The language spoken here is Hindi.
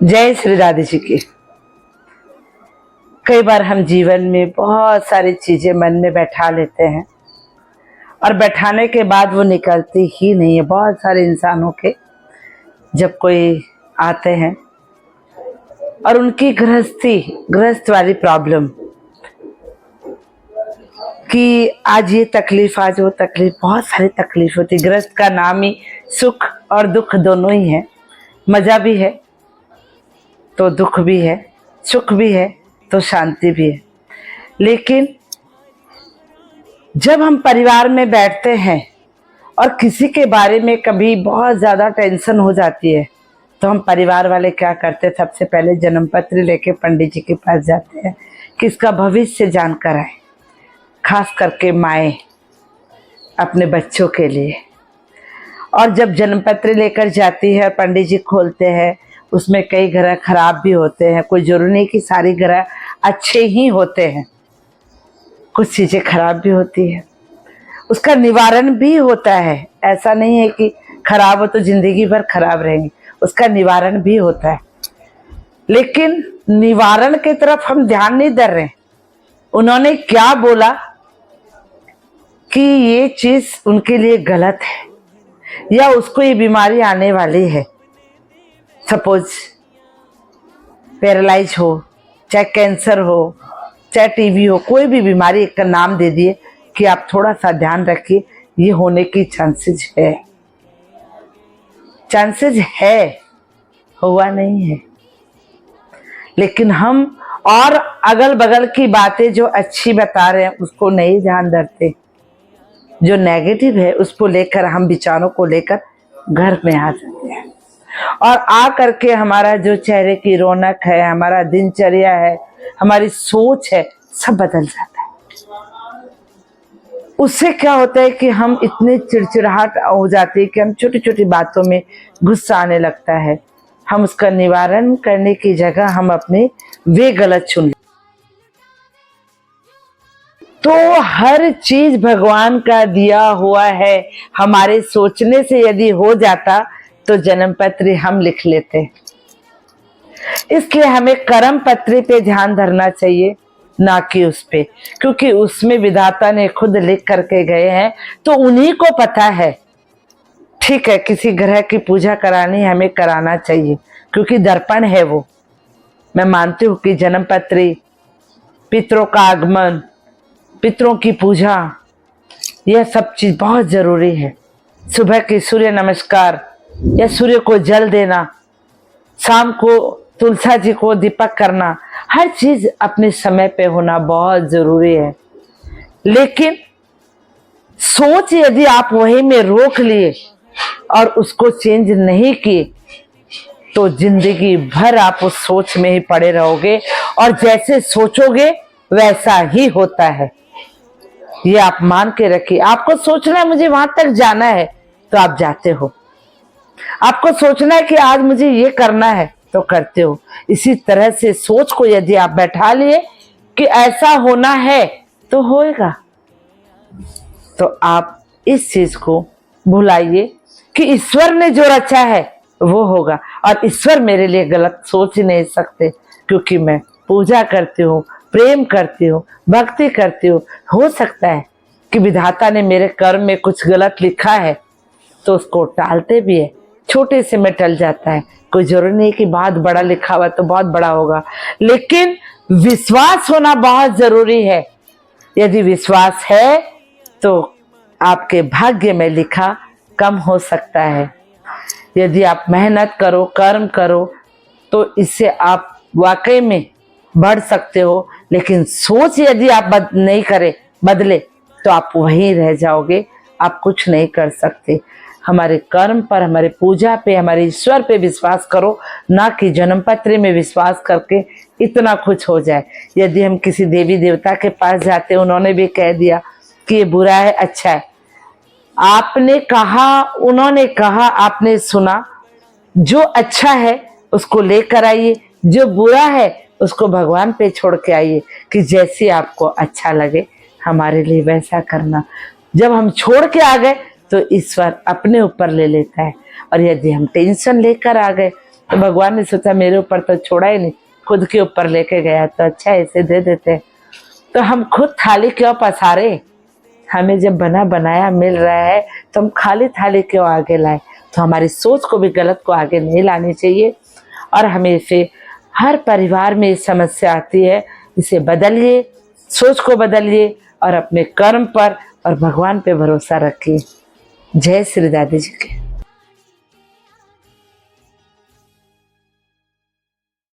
जय श्री राधे जी की। कई बार हम जीवन में बहुत सारी चीजें मन में बैठा लेते हैं और बैठाने के बाद वो निकलती ही नहीं है। बहुत सारे इंसानों के जब कोई आते हैं और उनकी गृहस्थ वाली प्रॉब्लम कि आज ये तकलीफ आज वो तकलीफ, बहुत सारी तकलीफ होती। गृहस्थ का नाम ही सुख और दुख दोनों ही है। मजा भी है तो दुख भी है, सुख भी है तो शांति भी है। लेकिन जब हम परिवार में बैठते हैं और किसी के बारे में कभी बहुत ज़्यादा टेंशन हो जाती है तो हम परिवार वाले क्या करते हैं, सबसे पहले जन्म पत्र लेके पंडित जी के पास जाते हैं कि इसका भविष्य जानकर आए। खास करके माएँ अपने बच्चों के लिए। और जब जन्म पत्र लेकर जाती है, पंडित जी खोलते हैं, उसमें कई ग्रह खराब भी होते हैं। कोई जरूरी नहीं कि सारी ग्रह अच्छे ही होते हैं, कुछ चीज़ें खराब भी होती है। उसका निवारण भी होता है। ऐसा नहीं है कि खराब हो तो जिंदगी भर खराब रहेंगे, उसका निवारण भी होता है। लेकिन निवारण की तरफ हम ध्यान नहीं दे रहे। उन्होंने क्या बोला कि ये चीज उनके लिए गलत है या उसको ये बीमारी आने वाली है। सपोज पैरालाइज हो, चाहे कैंसर हो, चाहे टीबी हो, कोई भी बीमारी एक का नाम दे दिए कि आप थोड़ा सा ध्यान रखिए, ये होने की चांसेस है। चांसेस है, हुआ नहीं है। लेकिन हम और अगल बगल की बातें जो अच्छी बता रहे हैं उसको नहीं ध्यान देते। जो नेगेटिव है उसको लेकर हम विचारों को लेकर घर में आ जाते हैं और आ करके हमारा जो चेहरे की रौनक है, हमारा दिनचर्या है, हमारी सोच है, सब बदल जाता है। उससे क्या होता है कि हम इतने चिड़चिड़ाहट हो जाती है कि हम छोटी छोटी बातों में गुस्सा आने लगता है। हम उसका निवारण करने की जगह हम अपने वे गलत चुन। तो हर चीज भगवान का दिया हुआ है। हमारे सोचने से यदि हो जाता तो जन्म पत्र हम लिख लेते। इसलिए हमें कर्म पत्री पे ध्यान धरना चाहिए, ना कि उस पे, क्योंकि उसमें विधाता ने खुद लिख करके गए हैं तो उन्हीं को पता है। ठीक है, किसी ग्रह की पूजा करानी हमें कराना चाहिए क्योंकि दर्पण है वो। मैं मानती हूँ कि जन्म पत्री, पितरों का आगमन, पितरों की पूजा, यह सब चीज बहुत जरूरी है। सुबह की सूर्य नमस्कार या सूर्य को जल देना, शाम को तुलसा जी को दीपक करना, हर चीज अपने समय पे होना बहुत जरूरी है। लेकिन सोच यदि आप वही में रोक लिए और उसको चेंज नहीं किए तो जिंदगी भर आप उस सोच में ही पड़े रहोगे और जैसे सोचोगे वैसा ही होता है। ये आप मान के रखिए। आपको सोचना है मुझे वहां तक जाना है तो आप जाते हो। आपको सोचना है कि आज मुझे ये करना है तो करते हो। इसी तरह से सोच को यदि आप बैठा लिए कि ऐसा होना है तो होएगा, तो आप इस चीज को भुलाइए कि ईश्वर ने जो रचा है वो होगा। और ईश्वर मेरे लिए गलत सोच ही नहीं सकते क्योंकि मैं पूजा करती हूँ, प्रेम करती हूँ, भक्ति करती हूँ। हो सकता है कि विधाता ने मेरे कर्म में कुछ गलत लिखा है तो उसको टालते भी है, छोटे से में टल जाता है। कोई जरूरी नहीं कि बहुत बड़ा लिखा हुआ तो बहुत बड़ा होगा, लेकिन विश्वास होना बहुत जरूरी है। यदि विश्वास है तो आपके भाग्य में लिखा कम हो सकता है। यदि आप मेहनत करो, कर्म करो तो इससे आप वाकई में बढ़ सकते हो। लेकिन सोच यदि आप नहीं करें, बदले, तो आप वहीं रह जाओगे, आप कुछ नहीं कर सकते। हमारे कर्म पर, हमारे पूजा पे, हमारे ईश्वर पे विश्वास करो, ना कि जन्म पत्र में विश्वास करके इतना कुछ हो जाए। यदि हम किसी देवी देवता के पास जाते, उन्होंने भी कह दिया कि ये बुरा है, अच्छा है, आपने कहा, उन्होंने कहा, आपने सुना, जो अच्छा है उसको लेकर आइए, जो बुरा है उसको भगवान पे छोड़ के आइए कि जैसे आपको अच्छा लगे हमारे लिए वैसा करना। जब हम छोड़ के आ गए तो ईश्वर अपने ऊपर ले लेता है। और यदि हम टेंशन लेकर आ गए तो भगवान ने सोचा मेरे ऊपर तो छोड़ा ही नहीं, खुद के ऊपर लेके गया, तो अच्छा ऐसे दे देते। तो हम खुद थाली क्यों पसारे, हमें जब बना बनाया मिल रहा है तो हम खाली थाली क्यों आगे लाए। तो हमारी सोच को भी गलत को आगे नहीं लानी चाहिए। और हमें से हर परिवार में ये समस्या आती है, इसे बदलिए, सोच को बदलिए और अपने कर्म पर और भगवान पे भरोसा रखिए। जय श्री दादी जी के।